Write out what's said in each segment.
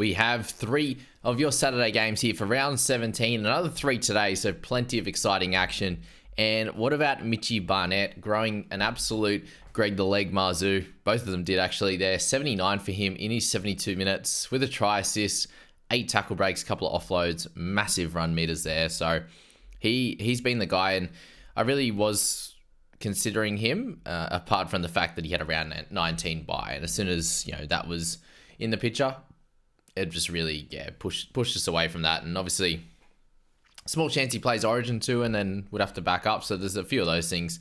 We have 3 of your Saturday games here for round 17, another 3 today, so plenty of exciting action. And what about Mitchy Barnett growing an absolute Greg the Leg Marzoo? Both of them did actually there. 79 for him in his 72 minutes with a try assist, 8 tackle breaks, a couple of offloads, massive run meters there. So he's been the guy, and I really was considering him apart from the fact that he had a round 19 bye. And as soon as that was in the picture, it just really pushed us away from that. And obviously small chance he plays Origin too, and then would have to back up. So there's a few of those things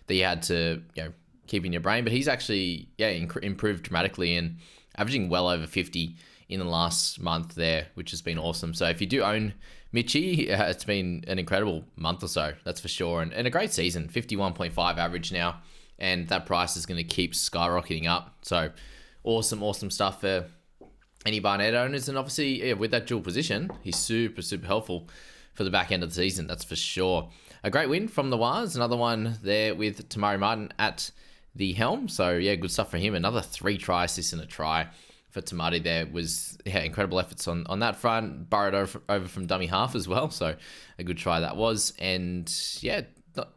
that you had to keep in your brain. But he's actually improved dramatically and averaging well over 50 in the last month there, which has been awesome. So if you do own Mitchy, it's been an incredible month or so, that's for sure. And a great season, 51.5 average now. And that price is going to keep skyrocketing up. So awesome stuff for any Barnett owners. And obviously, with that dual position, he's super helpful for the back end of the season, that's for sure. A great win from the Waz, another one there with Tamari Martin at the helm. So good stuff for him. Another 3 try assists and a try for Tamari there. Was incredible efforts on that front. Burrowed over from dummy half as well. So a good try that was. And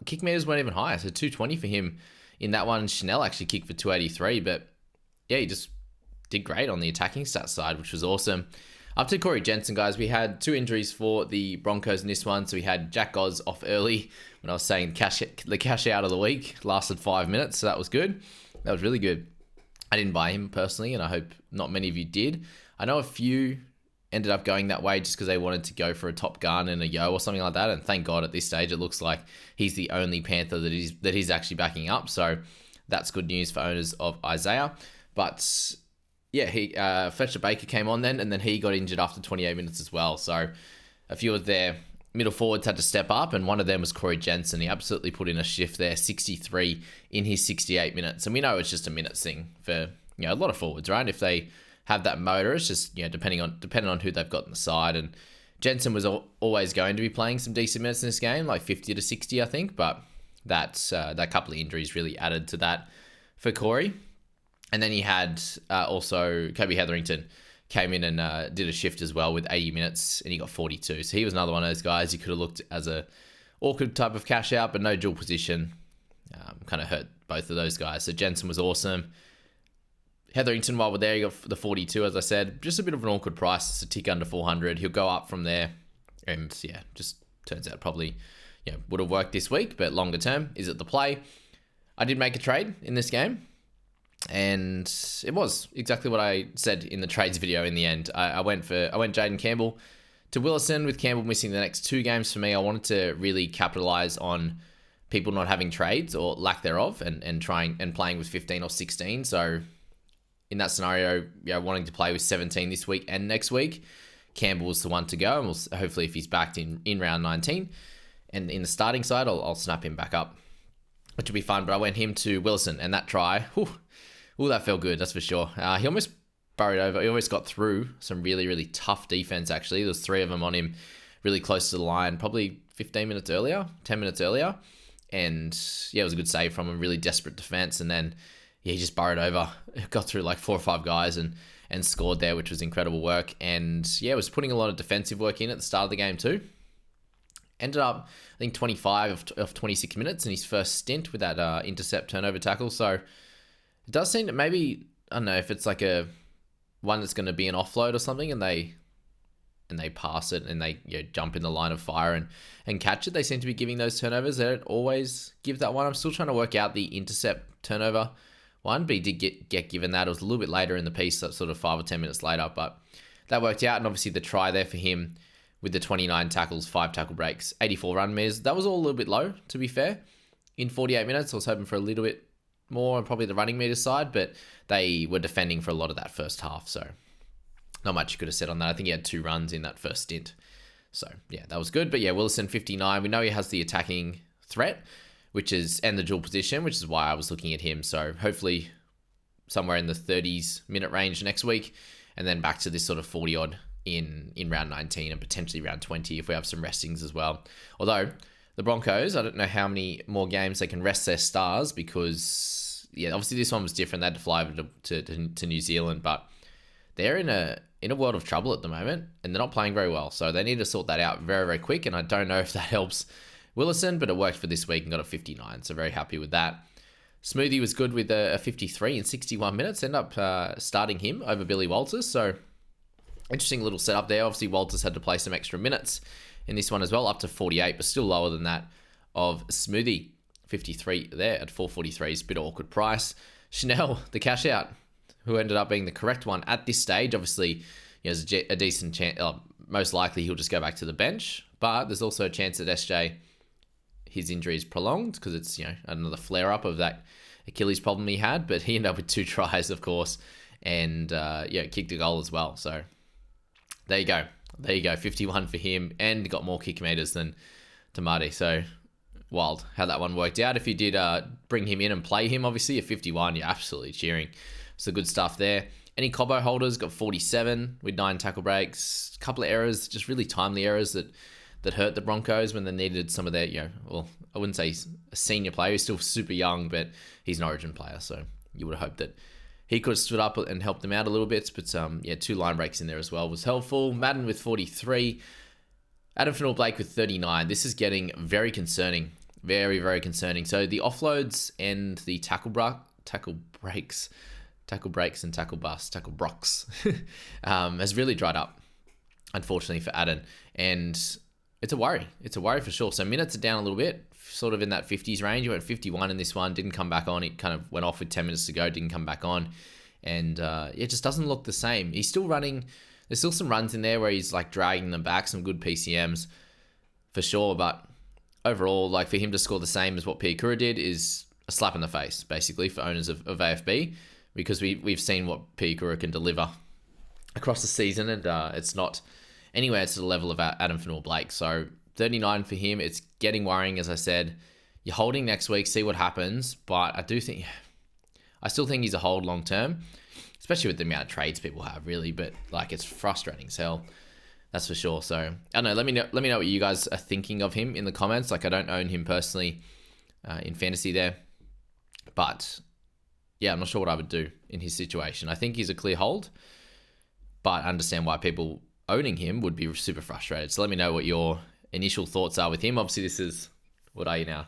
kick meters weren't even higher. So 220 for him in that one. Chanel actually kicked for 283. But he just did great on the attacking stats side, which was awesome. Up to Corey Jensen, guys. We had 2 injuries for the Broncos in this one. So we had Jack Goz off early when I was saying the cash out of the week. Lasted 5 minutes, so that was good. That was really good. I didn't buy him personally, and I hope not many of you did. I know a few ended up going that way just because they wanted to go for a Top Gun and a Yo or something like that. And thank God at this stage, it looks like he's the only Panther that he's actually backing up. So that's good news for owners of Isaiah. But Fletcher Baker came on then, and then he got injured after 28 minutes as well. So a few of their middle forwards had to step up, and one of them was Corey Jensen. He absolutely put in a shift there, 63 in his 68 minutes. And we know it's just a minutes thing for a lot of forwards, right? If they have that motor, it's just depending on who they've got on the side. And Jensen was always going to be playing some decent minutes in this game, like 50 to 60, I think. But that couple of injuries really added to that for Corey. And then he had also Kobe Hetherington came in and did a shift as well with 80 minutes, and he got 42. So he was another one of those guys you could have looked as a awkward type of cash out, but no dual position. Kind of hurt both of those guys. So Jensen was awesome. Hetherington, while we're there, he got the 42, as I said. Just a bit of an awkward price. It's a tick under 400. He'll go up from there. And just turns out probably would have worked this week, but longer term, is it the play? I did make a trade in this game. And it was exactly what I said in the trades video in the end. I went Jaden Campbell to Willison, with Campbell missing the next 2 games for me. I wanted to really capitalize on people not having trades or lack thereof and trying and playing with 15 or 16. So in that scenario, wanting to play with 17 this week and next week, Campbell was the one to go. And we'll hopefully, if he's backed in round 19 and in the starting side, I'll snap him back up, which will be fun. But I went him to Willison, and that try, that felt good, that's for sure. He almost burrowed over. He almost got through some really tough defense, actually. There's 3 of them on him really close to the line, probably 10 minutes earlier. And it was a good save from him, really desperate defense. And then he just burrowed over, got through like 4 or 5 guys and scored there, which was incredible work. And was putting a lot of defensive work in at the start of the game too. Ended up, I think, 25 of 26 minutes in his first stint with that intercept turnover tackle. So it does seem that maybe, I don't know if it's like a one that's going to be an offload or something, and they pass it and they jump in the line of fire and catch it. They seem to be giving those turnovers. They don't always give that one. I'm still trying to work out the intercept turnover one, but he did get given that. It was a little bit later in the piece, so sort of 5 or 10 minutes later, but that worked out. And obviously the try there for him with the 29 tackles, 5 tackle breaks, 84 run meters. That was all a little bit low, to be fair. In 48 minutes, I was hoping for a little bit more on probably the running meter side, but they were defending for a lot of that first half, so not much you could have said on that. I think he had 2 runs in that first stint. So, that was good. But Willison, 59. We know he has the attacking threat, and the dual position, which is why I was looking at him. So, hopefully somewhere in the 30s minute range next week, and then back to this sort of 40-odd in round 19 and potentially round 20 if we have some restings as well. Although the Broncos, I don't know how many more games they can rest their stars, because obviously this one was different. They had to fly over to New Zealand, but they're in a world of trouble at the moment, and they're not playing very well. So they need to sort that out very, very quick. And I don't know if that helps Willison, but it worked for this week and got a 59. So very happy with that. Smoothie was good with a 53 in 61 minutes. End up starting him over Billy Walters. So interesting little setup there. Obviously, Walters had to play some extra minutes in this one as well, up to 48, but still lower than that of Smoothie. 53 there at 443 is a bit awkward price. Chanel, the cash out, who ended up being the correct one at this stage. Obviously, there's a decent chance. Most likely he'll just go back to the bench, but there's also a chance that SJ, his injury is prolonged because it's another flare up of that Achilles problem he had. But he ended up with 2 tries, of course, and kicked a goal as well. So there you go. 51 for him, and got more kick meters than Tamati. So wild how that one worked out. If you did bring him in and play him, obviously at 51, you're absolutely cheering. So good stuff there. Any Cobbo holders got 47 with 9 tackle breaks. A couple of errors, just really timely errors that hurt the Broncos when they needed some of their, I wouldn't say he's a senior player. He's still super young, but he's an Origin player. So you would have hoped that he could have stood up and helped them out a little bit. But 2 line breaks in there as well was helpful. Madden with 43. Adam Finnell-Blake with 39. This is getting very concerning. Very, very concerning. So the offloads and the tackle breaks and tackle brocks has really dried up, unfortunately, for Adam. And it's a worry. It's a worry for sure. So minutes are down a little bit, sort of in that 50s range. He went 51 in this one, didn't come back on. It kind of went off with 10 minutes to go, didn't come back on. And it just doesn't look the same. He's still running. There's still some runs in there where he's like dragging them back, some good PCMs for sure. But overall, like for him to score the same as what Piakura did is a slap in the face, basically, for owners of AFB, because we've seen what Piakura can deliver across the season, and it's not anywhere to the level of Adam Finnell-Blake. So 39 for him. It's getting worrying, as I said. You're holding next week, see what happens, but I still think he's a hold long term, especially with the amount of trades people have, really. But like, it's frustrating as hell. That's for sure. So I don't know. Let me know what you guys are thinking of him in the comments. Like, I don't own him personally in fantasy there, but yeah, I'm not sure what I would do in his situation. I think he's a clear hold, but I understand why people owning him would be super frustrated. So let me know what your initial thoughts are with him. Obviously, this is, what are you now?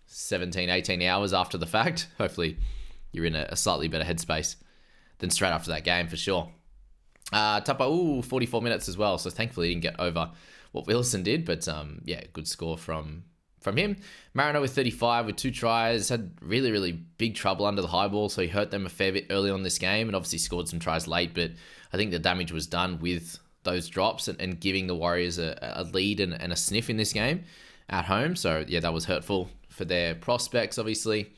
17, 18 hours after the fact. Hopefully you're in a slightly better headspace than straight after that game for sure. Tupper, 44 minutes as well. So thankfully he didn't get over what Willison did, but good score from him. Marino with 35 with 2 tries, had really, really big trouble under the high ball, so he hurt them a fair bit early on this game, and obviously scored some tries late, but I think the damage was done with those drops and giving the Warriors a lead and a sniff in this game at home. So yeah, that was hurtful for their prospects, obviously.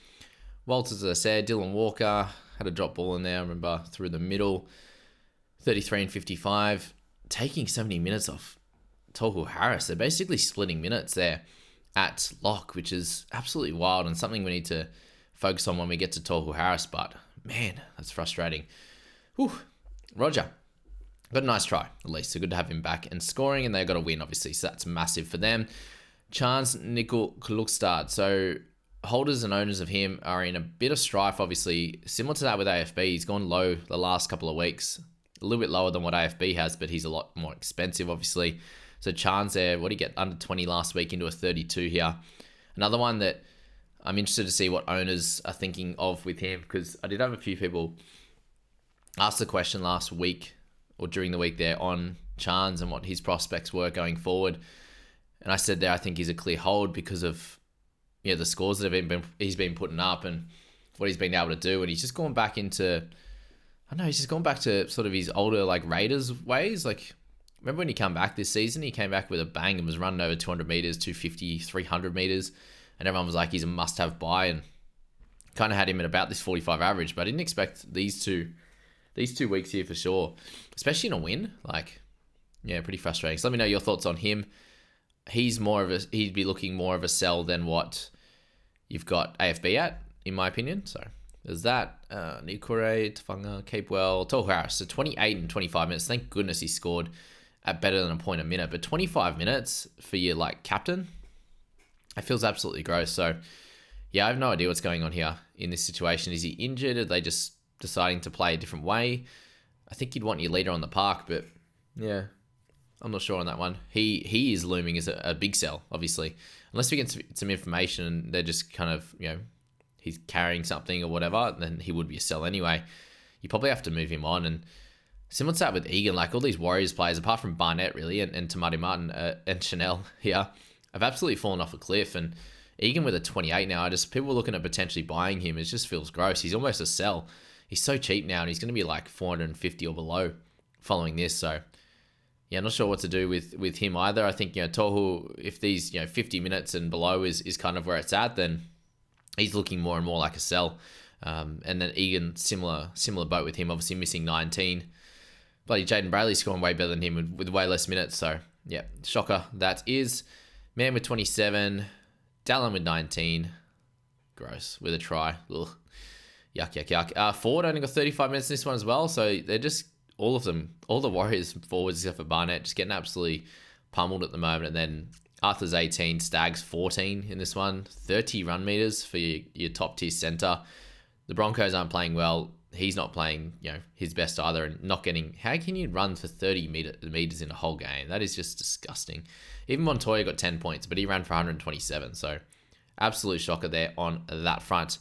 Walters, as I said, Dylan Walker had a drop ball in there, I remember, through the middle. 33 and 55, taking 70 minutes off Tohu Harris. They're basically splitting minutes there at lock, which is absolutely wild and something we need to focus on when we get to Tohu Harris. But man, that's frustrating. Whew. Roger got a nice try, at least. So good to have him back and scoring, and they got a win, obviously. So that's massive for them. Chance Nickel Klukstad. So holders and owners of him are in a bit of strife, obviously. Similar to that with AFB. He's gone low the last couple of weeks. A little bit lower than what AFB has, but he's a lot more expensive, obviously. So Chan's there. What did he get? Under 20 last week, into a 32 here. Another one that I'm interested to see what owners are thinking of with him, because I did have a few people ask the question last week or during the week there on Chans and what his prospects were going forward. And I said there, I think he's a clear hold because of the scores that he's been putting up and what he's been able to do. And he's just gone back into, I don't know, he's just gone back to sort of his older like Raiders ways. Like, remember when he came back this season? He came back with a bang and was running over 200 meters, 250, 300 meters. And everyone was like, he's a must-have buy, and kind of had him at about this 45 average. But I didn't expect these two weeks here for sure, especially in a win. Like, yeah, pretty frustrating. So let me know your thoughts on him. He'd be looking more of a sell than what you've got AFB at, in my opinion. So there's that. Nikore, Tafanga, Capewell, Tohu Harris. So 28 and 25 minutes. Thank goodness he scored at better than a point a minute. But 25 minutes for your like captain, it feels absolutely gross. So yeah, I have no idea what's going on here in this situation. Is he injured? Are they just deciding to play a different way? I think you'd want your leader on the park, but yeah, I'm not sure on that one. He is looming as a big sell, obviously. Unless we get some information and they're just kind of, he's carrying something or whatever, then he would be a sell anyway. You probably have to move him on. And similar to that with Egan, like all these Warriors players, apart from Barnett really, and Tamati Martin and Chanel here, have absolutely fallen off a cliff. And Egan with a 28 now, people are looking at potentially buying him. It just feels gross. He's almost a sell. He's so cheap now, and he's going to be like 450 or below following this. So yeah, I'm not sure what to do with him either. I think, Tohu, if these, 50 minutes and below is kind of where it's at, then he's looking more and more like a sell. And then Egan, similar boat with him, obviously missing 19. Bloody Jaden Brayley's scoring way better than him with way less minutes. So yeah, shocker that is. Man with 27, Dallin with 19. Gross, with a try. Ugh. Yuck. Ford only got 35 minutes in this one as well. So they're just, all of them, all the Warriors forwards except for Barnett, just getting absolutely pummeled at the moment. And then Arthur's 18, Stags 14 in this one. 30 run meters for your top tier center. The Broncos aren't playing well. He's not playing, his best either, and not getting. How can you run for 30 meters in a whole game? That is just disgusting. Even Montoya got 10 points, but he ran for 127. So absolute shocker there on that front.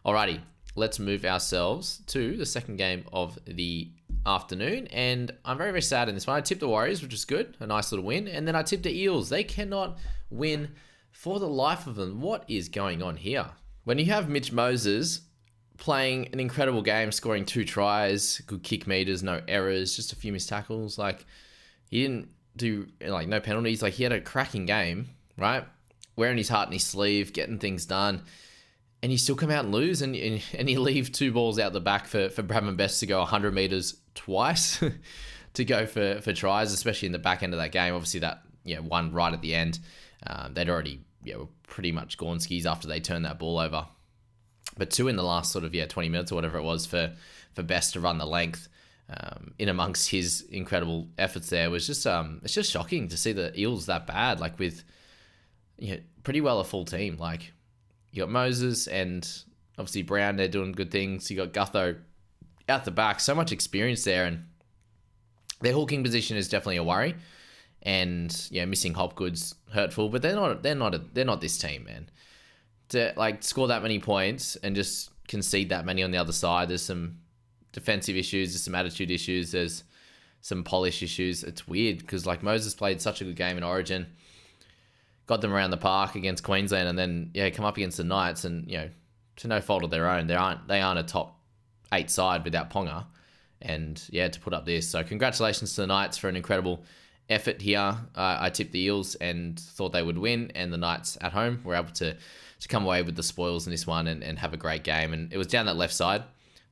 Alrighty, let's move ourselves to the second game of the afternoon. And I'm very, very sad in this one. I tipped the Warriors, which is good. A nice little win. And then I tipped the Eels. They cannot win for the life of them. What is going on here? When you have Mitch Moses playing an incredible game, scoring 2 tries, good kick meters, no errors, just a few missed tackles. Like, he didn't do, no penalties. Like, he had a cracking game, right? Wearing his heart in his sleeve, getting things done. And you still come out and lose, and you leave 2 balls out the back for Bradman Best to go 100 meters twice to go for tries, especially in the back end of that game. Obviously, that one right at the end, they'd already were pretty much gone skis after they turned that ball over. But 2 in the last sort of 20 minutes or whatever it was for Best to run the length in amongst his incredible efforts there was just it's just shocking to see the Eels that bad, like with pretty well a full team. Like, you got Moses and obviously Brown, they're doing good things. You got Gutho out the back, so much experience there, and their hooking position is definitely a worry. And missing Hopgood's hurtful, but they're not this team, man. To score that many points and just concede that many on the other side, there's some defensive issues, there's some attitude issues, there's some polish issues. It's weird because Moses played such a good game in Origin, got them around the park against Queensland, and then come up against the Knights, and to no fault of their own, they aren't a top 8 side without Ponga, and to put up this. So congratulations to the Knights for an incredible effort here. I tipped the Eels and thought they would win, and the Knights at home were able to come away with the spoils in this one and have a great game. And it was down that left side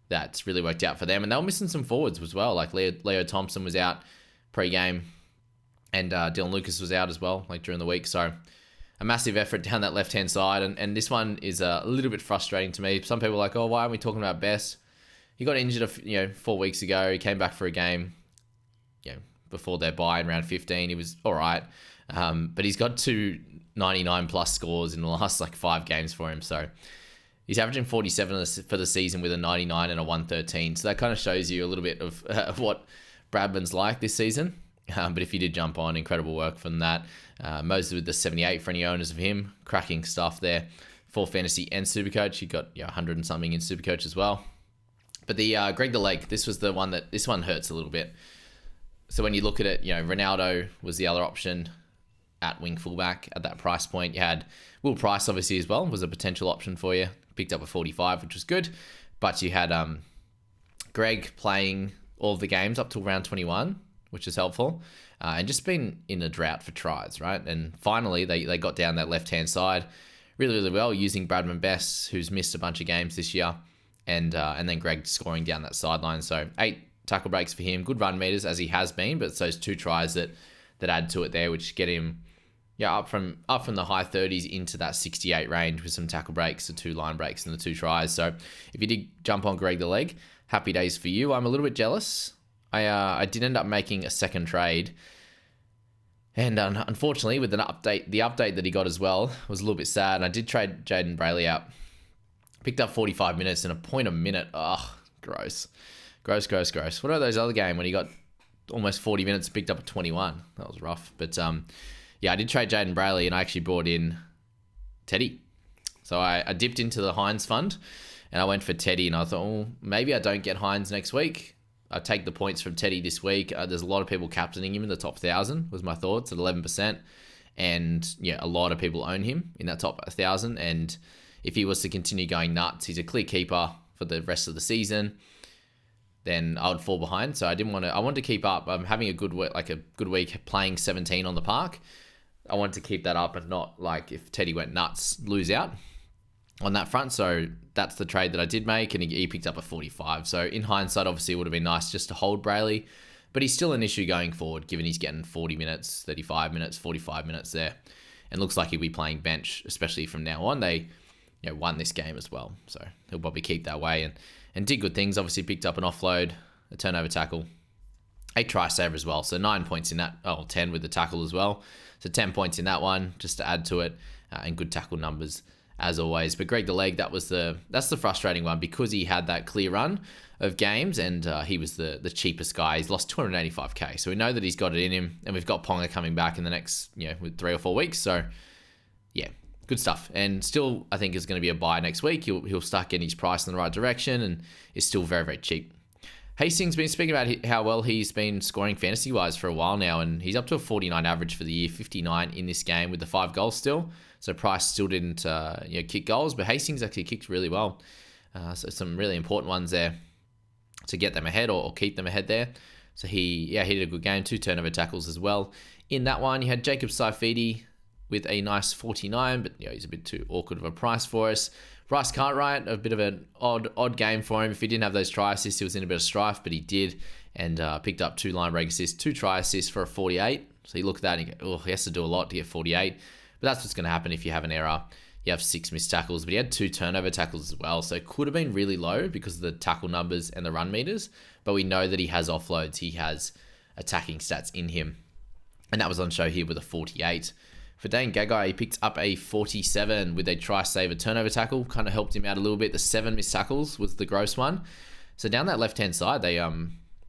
that's really worked out for them, and they were missing some forwards as well. Like Leo Thompson was out pre-game, and Dylan Lucas was out as well, during the week. So a massive effort down that left-hand side. And this one is a little bit frustrating to me. Some people are like, oh, why aren't we talking about Best? He got injured 4 weeks ago. He came back for a game before their bye in round 15. He was all right. But he's got 2 99-plus scores in the last 5 games for him. So he's averaging 47 for the season with a 99 and a 113. So that kind of shows you a little bit of what Bradman's like this season. But if you did jump on, incredible work from that. Moses with the 78 for any owners of him. Cracking stuff there for Fantasy and Supercoach. You got 100 and something in Supercoach as well. But the Greg the Leg, this one hurts a little bit. So when you look at it, Ronaldo was the other option at wing fullback at that price point. You had Will Price obviously as well, was a potential option for you. Picked up a 45, which was good. But you had Greg playing all of the games up till round 21, which is helpful. And just been in a drought for tries, right? And finally, they got down that left-hand side really, really well using Bradman Best, who's missed a bunch of games this year. And then Greg scoring down that sideline. So 8 tackle breaks for him. Good run meters, as he has been, but it's those 2 tries that add to it there, which get him up from the high 30s into that 68 range with some tackle breaks, the 2 line breaks, and the 2 tries. So if you did jump on Greg the Leg, happy days for you. I'm a little bit jealous. I did end up making a second trade, and unfortunately, with the update that he got as well was a little bit sad. And I did trade Jaden Brayley out. Picked up 45 minutes and a point a minute. Ugh, gross. Gross, gross, gross. What about those other game when he got almost 40 minutes, picked up a 21? That was rough. But yeah, I did trade Jaden Brayley, and I actually brought in Teddy. So I dipped into the Hines fund, and I went for Teddy, and I thought, oh, maybe I don't get Hines next week. I take the points from Teddy this week. There's a lot of people captaining him in the top 1,000, was my thoughts, at 11%. And yeah, a lot of people own him in that top 1,000. And if he was to continue going nuts, he's a clear keeper for the rest of the season, then I would fall behind. So I didn't want to. I wanted to keep up. I'm having a good week playing 17 on the park. I wanted to keep that up and not, like, if Teddy went nuts, lose out on that front. So that's the trade that I did make, and he picked up a 45. So in hindsight, obviously, it would have been nice just to hold Brayley, but he's still an issue going forward, given he's getting 40 minutes, 35 minutes, 45 minutes there, and looks like he'll be playing bench, especially from now on. They won this game as well, so he'll probably keep that way and did good things. Obviously picked up an offload, a turnover tackle, a try saver as well. So 9 points in that, 10 with the tackle as well. So 10 points in that one, just to add to it, and good tackle numbers as always. But Greg the Leg, that's the frustrating one, because he had that clear run of games, and he was the cheapest guy. He's lost 285k, so we know that he's got it in him, and we've got Ponga coming back in the next, with 3 or 4 weeks. So yeah, good stuff. And still, I think is going to be a buy next week. He'll start getting his price in the right direction, and is still very, very cheap. Hastings been speaking about how well he's been scoring fantasy-wise for a while now, and he's up to a 49 average for the year, 59 in this game with the 5 goals still. So Price still didn't kick goals, but Hastings actually kicked really well. So some really important ones there to get them ahead or keep them ahead there. So he did a good game, 2 turnover tackles as well. In that one, you had Jacob Saifidi with a nice 49, but he's a bit too awkward of a price for us. Bryce Cartwright, a bit of an odd game for him. If he didn't have those try assists, he was in a bit of strife, but he did, and picked up 2 line break assists, 2 try assists for a 48. So you look at that and you go, he has to do a lot to get 48. But that's what's going to happen if you have an error. You have 6 missed tackles, but he had 2 turnover tackles as well. So it could have been really low because of the tackle numbers and the run meters. But we know that he has offloads. He has attacking stats in him. And that was on show here with a 48. For Dane Gagai, he picked up a 47 with a try save, a turnover tackle. Kind of helped him out a little bit. The 7 missed tackles was the gross one. So down that left-hand side, the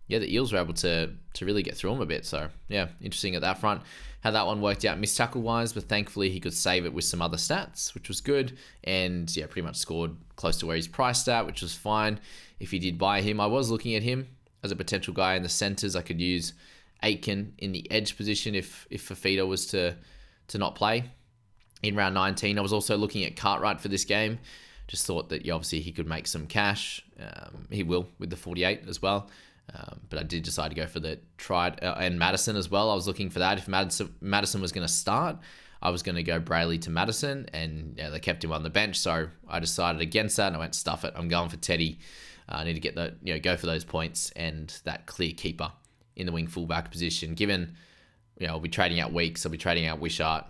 Eels were able to really get through him a bit. So yeah, interesting at that front how that one worked out missed tackle wise, but thankfully he could save it with some other stats, which was good. And yeah, pretty much scored close to where he's priced at, which was fine. If you did buy him, I was looking at him as a potential guy in the centers. I could use Aitken in the edge position if Fafita was to not play in round 19. I was also looking at Cartwright for this game. Just thought that obviously he could make some cash. He will with the 48 as well. But I did decide to go for the tried and Madison as well. I was looking for that. If Madison was going to start, I was going to go Brayley to Madison, and they kept him on the bench. So I decided against that, and I went, stuff it. I'm going for Teddy. I need to get go for those points and that clear keeper in the wing fullback position. Given I'll be trading out Weeks, I'll be trading out Wishart,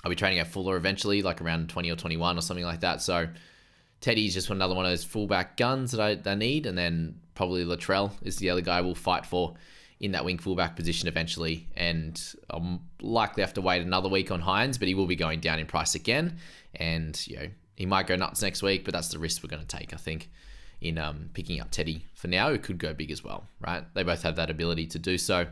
I'll be trading out Fuller eventually, like around 20 or 21 or something like that. So Teddy's just another one of those fullback guns that I need, and then probably Latrell is the other guy we'll fight for in that wing fullback position eventually. And I'll likely have to wait another week on Hines, but he will be going down in price again. And he might go nuts next week, but that's the risk we're going to take, I think, in picking up Teddy for now, who could go big as well, right? They both have that ability to do so.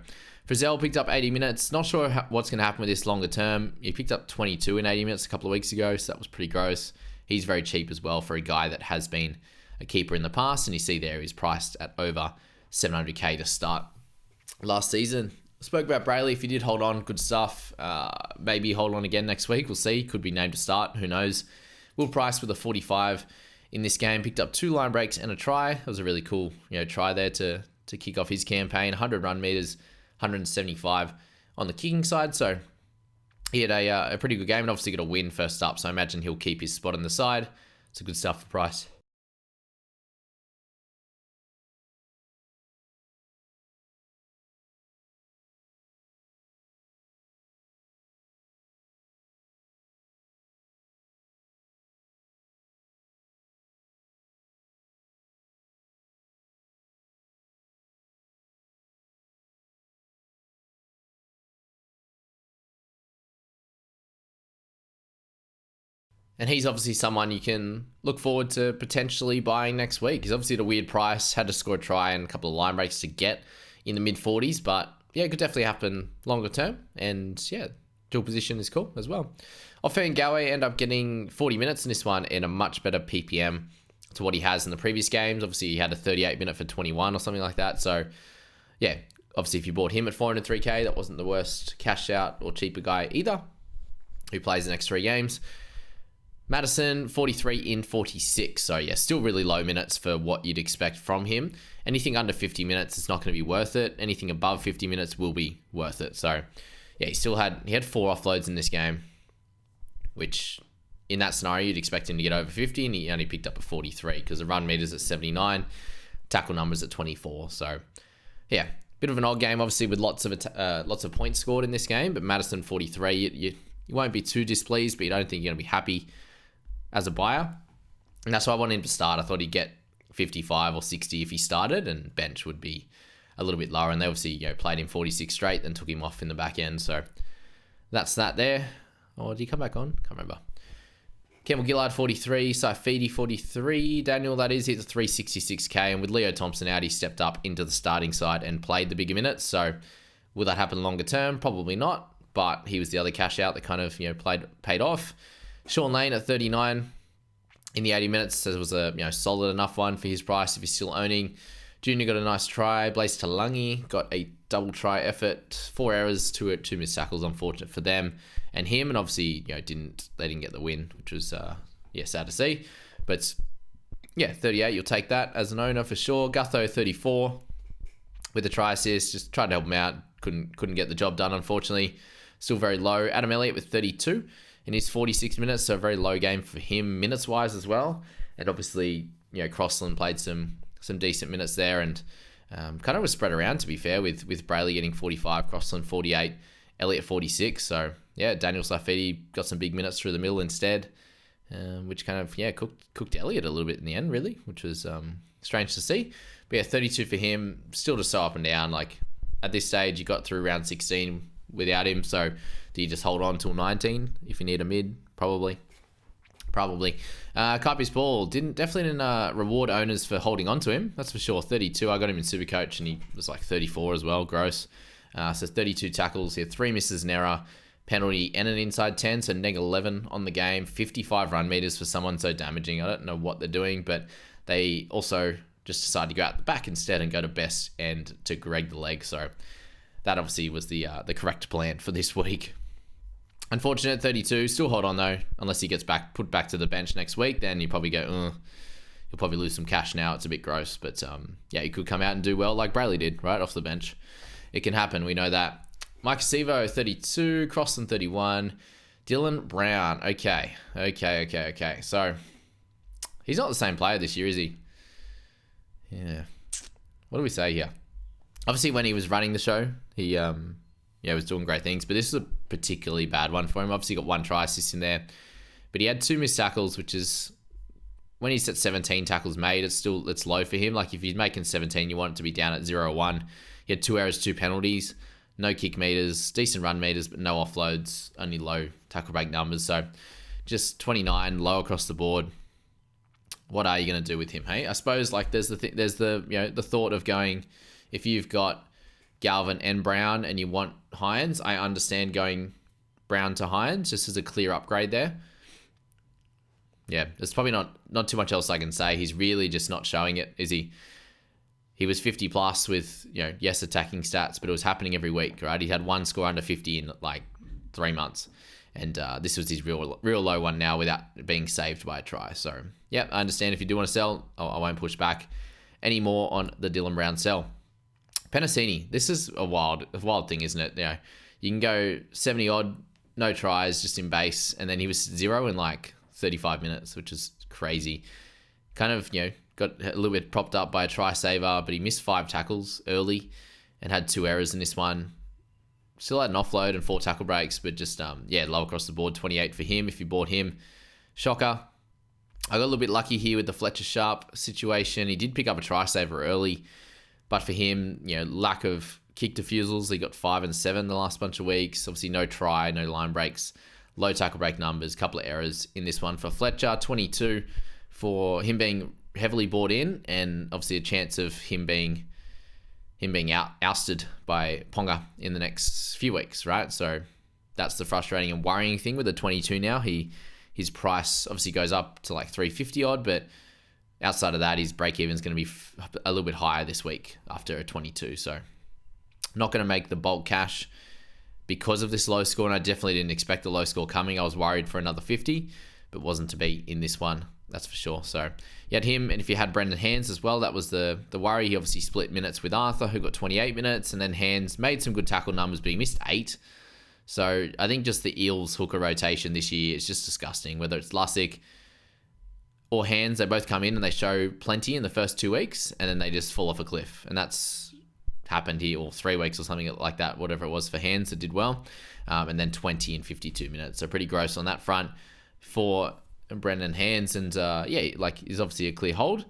Frizzell picked up 80 minutes. Not sure what's going to happen with this longer term. He picked up 22 in 80 minutes a couple of weeks ago, so that was pretty gross. He's very cheap as well for a guy that has been a keeper in the past, and you see there he's priced at over 700k to start last season. Spoke about Brayley. If you did hold on, good stuff. Maybe hold on again next week. We'll see. Could be named to start. Who knows? Will Price with a 45 in this game. Picked up 2 line breaks and a try. That was a really cool try there to kick off his campaign. 100 run meters, 175 on the kicking side. So he had a pretty good game, and obviously got a win first up. So I imagine he'll keep his spot on the side. It's a good stuff for Price. And he's obviously someone you can look forward to potentially buying next week. He's obviously at a weird price, had to score a try and a couple of line breaks to get in the mid-40s, but yeah, it could definitely happen longer term. And yeah, dual position is cool as well. Offa and Galway end up getting 40 minutes in this one in a much better PPM to what he has in the previous games. Obviously, he had a 38 minute for 21 or something like that. So yeah, obviously if you bought him at 403k, that wasn't the worst cash out or cheaper guy either, who plays the next 3 games. Madison, 43 in 46. So yeah, still really low minutes for what you'd expect from him. Anything under 50 minutes is not going to be worth it. Anything above 50 minutes will be worth it. So yeah, he had 4 offloads in this game, which in that scenario, you'd expect him to get over 50, and he only picked up a 43 because the run meters at 79, tackle numbers at 24. So yeah, bit of an odd game, obviously, with lots of points scored in this game, but Madison 43, you won't be too displeased, but you don't think you're going to be happy as a buyer. And that's why I wanted him to start. I thought he'd get 55 or 60 if he started, and bench would be a little bit lower. And they obviously played him 46 straight, then took him off in the back end. So that's that there. Oh, did he come back on? Can't remember. Campbell Gillard 43, Saifidi 43, Daniel, that is, he's a 366k, and with Leo Thompson out, he stepped up into the starting side and played the bigger minutes. So will that happen longer term? Probably not, but he was the other cash out that kind of paid off. Sean Lane at 39 in the 80 minutes, so it was a solid enough one for his price if he's still owning. Junior got a nice try. Blaze Talangi got a double try effort, 4 errors, two missed tackles, unfortunate for them and him, and obviously they didn't get the win, which was sad to see. But yeah, 38, you'll take that as an owner for sure. Gutho 34 with a try assist, just tried to help him out, couldn't get the job done, unfortunately. Still very low. Adam Elliott with 32 in his 46 minutes, so a very low game for him minutes wise as well. And obviously Crossland played some decent minutes there, and kind of was spread around, to be fair, with Brayley getting 45, Crossland 48, Elliott 46. So yeah, Daniel Saifidi got some big minutes through the middle instead, which kind of cooked Elliott a little bit in the end, really, which was strange to see. But yeah, 32 for him, still just so up and down. Like at this stage, you got through round 16 without him, so do you just hold on till 19 if you need a mid? Probably. Kaipi's Ball definitely didn't reward owners for holding on to him, that's for sure. 32, I got him in Supercoach, and he was like 34 as well, gross. So 32 tackles, he had 3 misses, an error, penalty, and an inside 10, so neg 11 on the game. 55 run meters for someone so damaging. I don't know what they're doing, but they also just decided to go out the back instead and go to best and to Greg the leg. So that obviously was the correct plan for this week. Unfortunate 32, still hold on though, unless he gets put back to the bench next week, then you probably go, you'll probably lose some cash now. It's a bit gross, but yeah, he could come out and do well like Brayley did, right off the bench. It can happen, we know that. Mike Acevo, 32, Crossland 31, Dylan Brown. Okay. So he's not the same player this year, is he? Yeah. What do we say here? Obviously, when he was running the show, he was doing great things, but this is a particularly bad one for him. Obviously, got 1 try assist in there, but he had 2 missed tackles, which is, when he's at 17 tackles made, it's low for him. Like if he's making 17, you want it to be down at 0-1. He had 2 errors, 2 penalties, no kick meters, decent run meters, but no offloads, only low tackle break numbers. So just 29, low across the board. What are you going to do with him? Hey, I suppose like there's the thought of going, if you've got Galvin and Brown and you want Hines, I understand going Brown to Hines just as a clear upgrade there. Yeah, there's probably not too much else I can say. He's really just not showing it, is he? He was 50 plus with, yes, attacking stats, but it was happening every week, right? He had 1 score under 50 in like 3 months. And this was his real low one now without being saved by a try. So, yeah, I understand if you do want to sell, I won't push back anymore on the Dylan Brown sell. Penasini, this is a wild thing, isn't it? You can go 70 odd, no tries, just in base, and then he was 0 in like 35 minutes, which is crazy. Kind of, got a little bit propped up by a try saver, but he missed 5 tackles early and had 2 errors in this one. Still had an offload and 4 tackle breaks, but just, low across the board, 28 for him if you bought him. Shocker. I got a little bit lucky here with the Fletcher Sharpe situation. He did pick up a try saver early, but for him, lack of kick defusals. He got 5 and 7 the last bunch of weeks. Obviously, no try, no line breaks low tackle break numbers, couple of errors in this one for Fletcher, 22 for him being heavily bought in, and obviously a chance of him being ousted by Ponga in the next few weeks, right? So that's the frustrating and worrying thing with the 22 now. His price obviously goes up to like 350 odd, but outside of that, his break even is going to be a little bit higher this week after a 22. So not going to make the bulk cash because of this low score, and I definitely didn't expect the low score coming. I was worried for another 50, but wasn't to be in this one, that's for sure. So you had him, and if you had Brendan Hands as well, that was the worry. He obviously split minutes with Arthur, who got 28 minutes, and then Hands made some good tackle numbers, but he missed 8. So I think just the Eels hooker rotation this year is just disgusting. Whether it's Lussick or Hands, they both come in and they show plenty in the first 2 weeks, and then they just fall off a cliff. And that's happened here, or 3 weeks or something like that, whatever it was for Hands that did well. And then 20 and 52 minutes. So pretty gross on that front for Brendan Hands. And he's obviously a clear hold,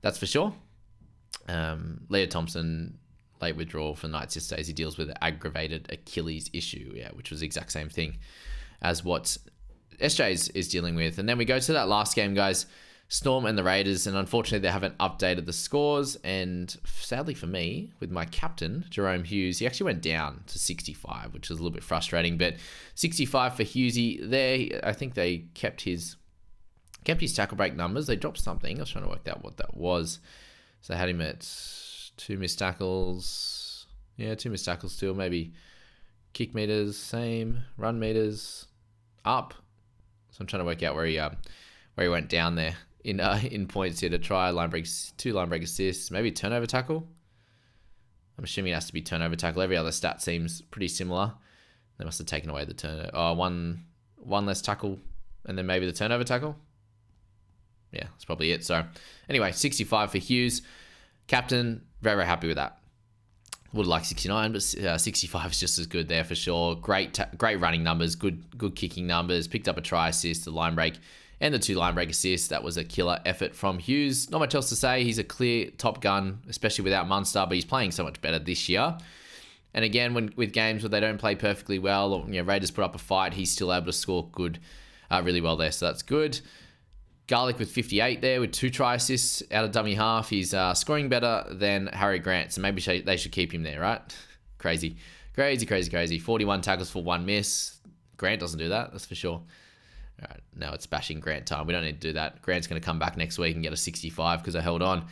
that's for sure. Leah Thompson, late withdrawal for Knights yesterday as he deals with an aggravated Achilles issue, which was the exact same thing as what SJ is dealing with. And then we go to that last game, guys, Storm and the Raiders, and unfortunately they haven't updated the scores, and sadly for me, with my captain, Jerome Hughes, he actually went down to 65, which is a little bit frustrating, but 65 for Hughesy there. I think they kept his tackle break numbers. They dropped something. I was trying to work out what that was. So I had him at 2 missed tackles. Yeah, 2 missed tackles still. Maybe kick meters, same. Run meters, up. So I'm trying to work out where he went down there in points here to try. Line breaks, 2 line break assists, maybe turnover tackle. I'm assuming it has to be turnover tackle. Every other stat seems pretty similar. They must have taken away the turnover. Oh, one less tackle, and then maybe the turnover tackle. Yeah, that's probably it. So anyway, 65 for Hughes. Captain, very, very happy with that. Would like 69, but 65 is just as good there for sure. Great running numbers, good kicking numbers. Picked up a try assist, a line break, and the 2 line break assists. That was a killer effort from Hughes. Not much else to say. He's a clear top gun, especially without Munster, but he's playing so much better this year. And again, with games where they don't play perfectly well, or Raiders put up a fight, he's still able to score really well there. So that's good. Garlic with 58 there with 2 try assists out of dummy half. He's scoring better than Harry Grant, so maybe they should keep him there, right? Crazy. 41 tackles for 1 miss. Grant doesn't do that, that's for sure. All right, now it's bashing Grant time. We don't need to do that. Grant's going to come back next week and get a 65 because I held on.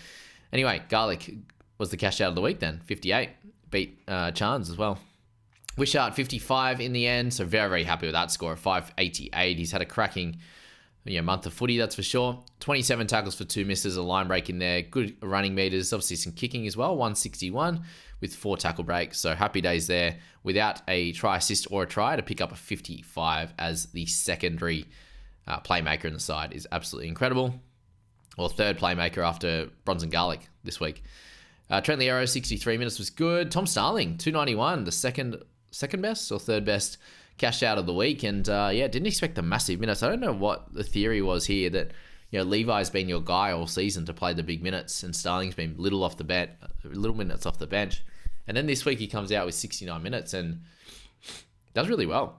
Anyway, Garlic was the cash out of the week then. 58. Beat Chans as well. Wishart, 55 in the end, so very, very happy with that score at 588. He's had a cracking month of footy, that's for sure. 27 tackles for 2 misses, a line break in there. Good running meters, obviously some kicking as well. 161 with 4 tackle breaks. So happy days there without a try assist or a try to pick up a 55 as the secondary playmaker in the side is absolutely incredible. Or third playmaker after Bronze and Garlic this week. Trent Liero, 63 minutes was good. Tom Starling, 291, the second best or third best cash out of the week, and didn't expect the massive minutes. I don't know what the theory was here that Levi's been your guy all season to play the big minutes, and Starling's been little minutes off the bench, and then this week he comes out with 69 minutes and does really well.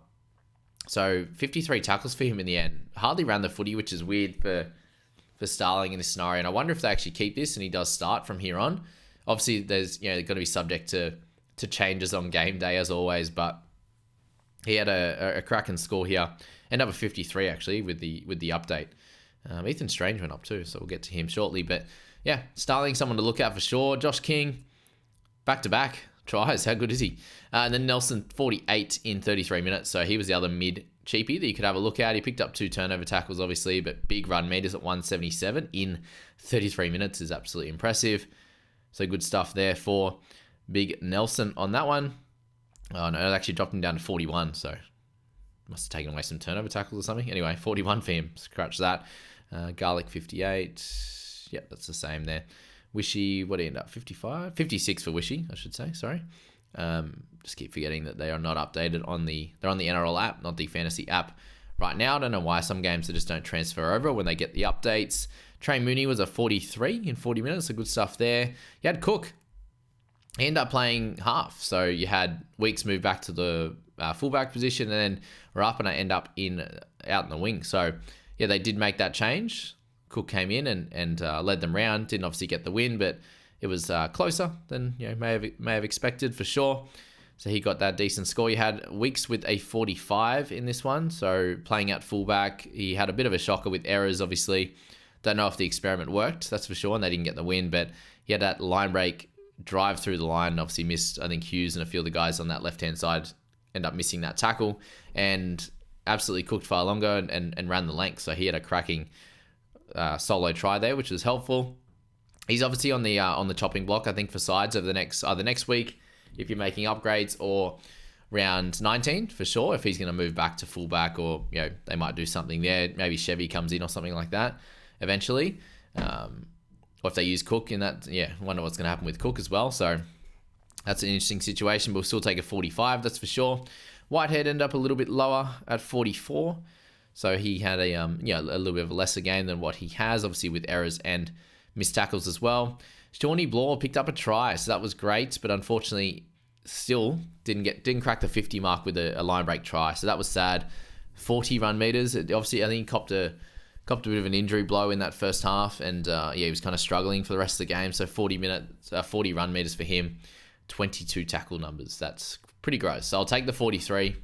So 53 tackles for him in the end. Hardly ran the footy, which is weird for Starling in this scenario, and I wonder if they actually keep this and he does start from here on. Obviously, there's going to be subject to changes on game day as always, but he had a cracking score here. Ended up with 53 actually with the update. Ethan Strange went up too, so we'll get to him shortly. But yeah, Starling, someone to look at for sure. Josh King, back-to-back tries. How good is he? And then Nelson, 48 in 33 minutes. So he was the other mid-cheapie that you could have a look at. He picked up 2 turnover tackles, obviously, but big run meters at 177 in 33 minutes is absolutely impressive. So good stuff there for Big Nelson on that one. Oh, no, it actually dropped him down to 41, so must have taken away some turnover tackles or something. Anyway, 41 for him. Scratch that. Garlic, 58. Yep, that's the same there. Wishy, what did he end up? 55? 56 for Wishy, I should say. Sorry. Just keep forgetting that they are not updated they're on the NRL app, not the fantasy app right now. I don't know why some games they just don't transfer over when they get the updates. Trey Mooney was a 43 in 40 minutes. So good stuff there. You had Cook. He ended up playing half. So you had Weeks move back to the fullback position, and then Rapana end up out in the wing. So yeah, they did make that change. Cook came in and led them round. Didn't obviously get the win, but it was closer than may have expected for sure. So he got that decent score. You had Weeks with a 45 in this one. So playing at fullback, he had a bit of a shocker with errors, obviously. Don't know if the experiment worked, that's for sure, and they didn't get the win. But he had that line break drive through the line. Obviously missed, I think, Hughes and a few of the guys on that left-hand side end up missing that tackle. And absolutely cooked Failonga and ran the length. So he had a cracking solo try there, which was helpful. He's obviously on the chopping block, I think, for sides over either next week if you're making upgrades, or round 19 for sure if he's going to move back to fullback, or they might do something there. Maybe Chevy comes in or something like that eventually, or if they use Cook in that. Wonder what's going to happen with Cook as well. So that's an interesting situation. We'll still take a 45, that's for sure. Whitehead ended up a little bit lower at 44. So he had a little bit of a lesser game than what he has, obviously with errors and missed tackles as well. Shawnee Blore picked up a try, so that was great, but unfortunately still didn't crack the 50 mark with a line break try. So that was sad. 40 run meters. Obviously, I think he copped a bit of an injury blow in that first half, and he was kind of struggling for the rest of the game. So 40 run meters for him, 22 tackle numbers. That's pretty gross. So I'll take the 43.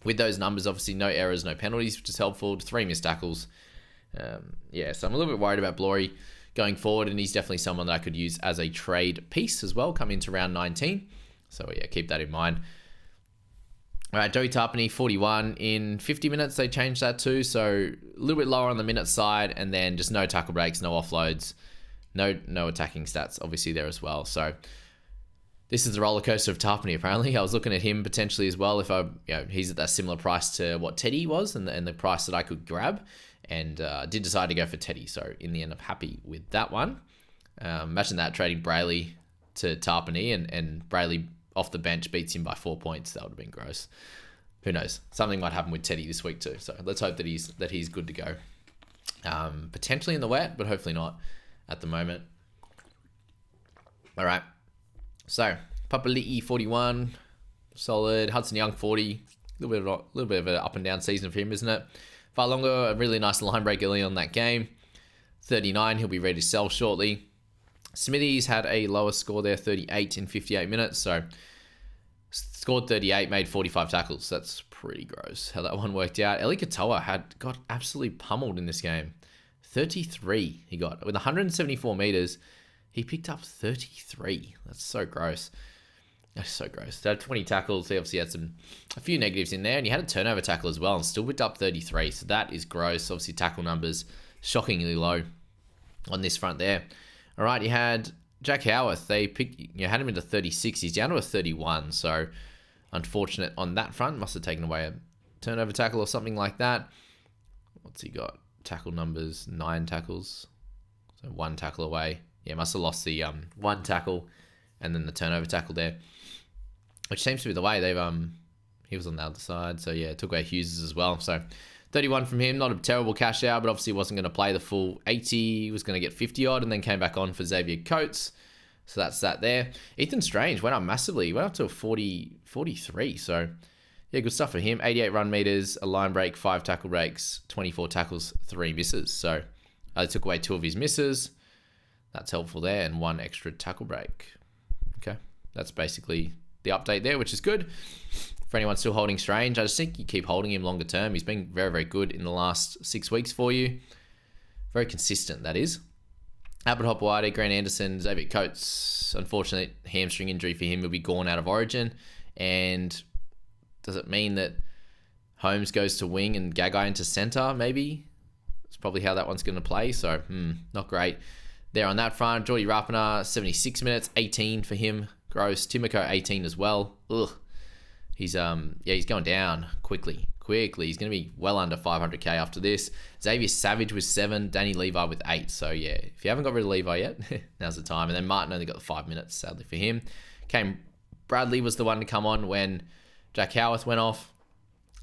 With those numbers, obviously no errors, no penalties, which is helpful. 3 missed tackles. So I'm a little bit worried about Blory going forward, and he's definitely someone that I could use as a trade piece as well, come into round 19. So keep that in mind. All right, Joey Tarpany, 41. In 50 minutes, they changed that too, so a little bit lower on the minute side, and then just no tackle breaks, no offloads, no attacking stats, obviously, there as well. So this is the roller coaster of Tarpany, apparently. I was looking at him potentially as well, if he's at that similar price to what Teddy was, and the price that I could grab. And did decide to go for Teddy, so in the end I'm happy with that one. Imagine that, trading Brayley to Tarpany, and Brayley off the bench beats him by 4 points. That would have been gross. Who knows? Something might happen with Teddy this week too, so let's hope that he's good to go. Potentially in the wet, but hopefully not at the moment. All right, so Papali'i, 41, solid. Hudson Young, 40. A little bit of an up and down season for him, isn't it? Failonga, a really nice line break early on that game. 39, he'll be ready to sell shortly. Smithies had a lower score there, 38 in 58 minutes. So scored 38, made 45 tackles. That's pretty gross how that one worked out. Eli Katoa got absolutely pummeled in this game. 33 he got. With 174 meters, he picked up 33. That's so gross. That's so gross. They had 20 tackles. They obviously had a few negatives in there, and you had a turnover tackle as well, and still picked up 33. So that is gross. Obviously, tackle numbers shockingly low on this front there. All right, you had Jack Howarth. They had him into 36. He's down to a 31. So unfortunate on that front. Must have taken away a turnover tackle or something like that. What's he got? Tackle numbers, 9 tackles. So 1 tackle away. Must have lost the 1 tackle and then the turnover tackle there, which seems to be the way they've he was on the other side, so took away Hughes as well. So 31 from him, not a terrible cash out, but obviously wasn't going to play the full 80. He was going to get 50 odd, and then came back on for Xavier Coates. So that's that there. Ethan Strange went up massively. He went up to a 43. So good stuff for him. 88 run meters, a line break, 5 tackle breaks, 24 tackles, 3 misses. So they took away 2 of his misses. That's helpful there, and 1 extra tackle break. Okay, that's basically the update there, which is good. For anyone still holding Strange, I just think you keep holding him longer term. He's been very, very good in the last 6 weeks for you. Very consistent, that is. Albert Hopewadi, Grant Anderson, Xavier Coates. Unfortunately, hamstring injury for him. Will be gone out of Origin. And does it mean that Holmes goes to wing and Gagai into centre, maybe? That's probably how that one's going to play. So, not great there on that front. Jordy Rapana, 76 minutes, 18 for him. Gross. Timoko, 18 as well. Ugh. He's going down quickly. He's going to be well under 500k after this. Xavier Savage with 7, Danny Levi with 8. So if you haven't got rid of Levi yet, now's the time. And then Martin only got the 5 minutes, sadly for him. Bradley was the one to come on when Jack Howarth went off.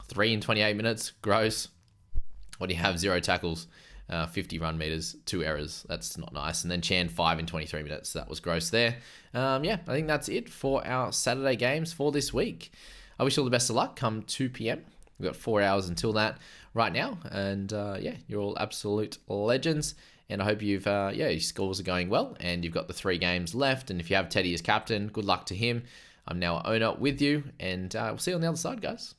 3 in 28 minutes, gross. What do you have? 0 tackles, 50 run meters, 2 errors. That's not nice. And then Chan, 5 in 23 minutes. That was gross there. I think that's it for our Saturday games for this week. I wish you all the best of luck come 2 p.m. We've got 4 hours until that right now. And yeah, you're all absolute legends. And I hope your scores are going well. And you've got the 3 games left. And if you have Teddy as captain, good luck to him. I'm now an owner with you. And we'll see you on the other side, guys.